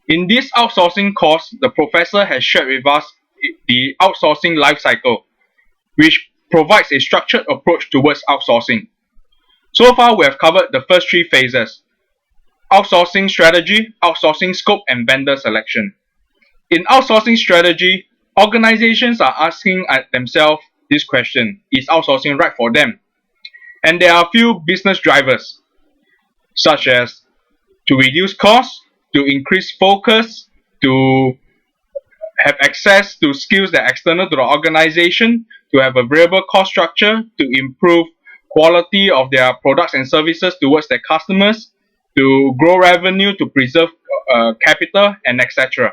In this outsourcing course, the professor has shared with us the outsourcing life cycle, which provides a structured approach towards outsourcing. So far, we have covered the first three phases: outsourcing strategy, outsourcing scope, and vendor selection. In outsourcing strategy, organizations are asking themselves this question: is outsourcing right for them? And there are a few business drivers, such as to reduce costs, to increase focus, to have access to skills that are external to the organization, to have a variable cost structure, to improve quality of their products and services towards their customers, to grow revenue, to preserve capital, and etc.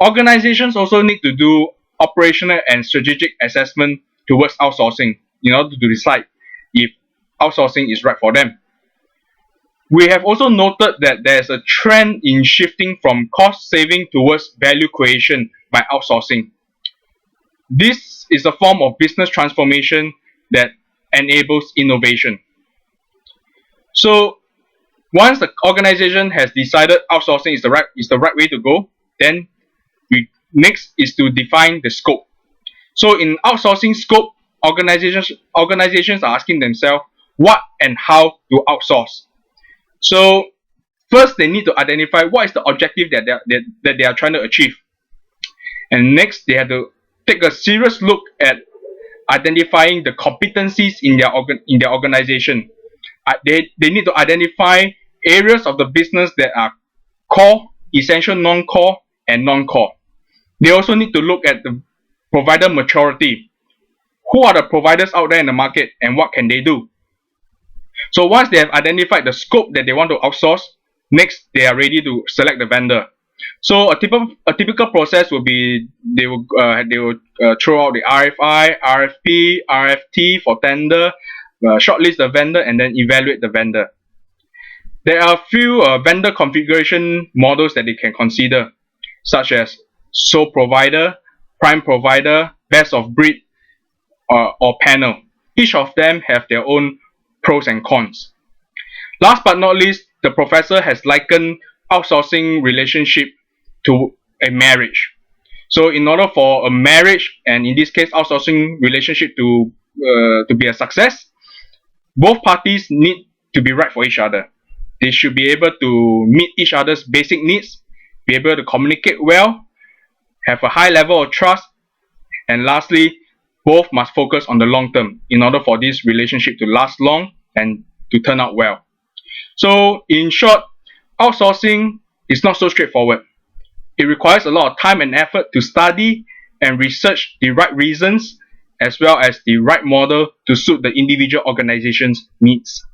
Organizations also need to do operational and strategic assessment towards outsourcing in order to decide if outsourcing is right for them. We have also noted that there is a trend in shifting from cost saving towards value creation by outsourcing. This is a form of business transformation that enables innovation. So once the organization has decided outsourcing is the right way to go, then next is to define the scope. So in outsourcing scope, organizations are asking themselves what and how to outsource. So first they need to identify what is the objective that they are trying to achieve. And next they have to take a serious look at identifying the competencies in their organization. They need to identify areas of the business that are core, essential, non-core, and non-core. They also need to look at the provider maturity. Who are the providers out there in the market and what can they do? So once they have identified the scope that they want to outsource, next they are ready to select the vendor. So a typical process will be they will throw out the RFI, RFP, RFT for tender, shortlist the vendor, and then evaluate the vendor. There are a few vendor configuration models that they can consider, such as sole provider, prime provider, best of breed, or panel. Each of them have their own pros and cons. Last but not least, the professor has likened outsourcing relationship to a marriage. So in order for a marriage, and in this case outsourcing relationship to be a success, both parties need to be right for each other. They should be able to meet each other's basic needs, be able to communicate well, have a high level of trust, and lastly, both must focus on the long term in order for this relationship to last long and to turn out well. So in short, outsourcing is not so straightforward. It requires a lot of time and effort to study and research the right reasons as well as the right model to suit the individual organization's needs.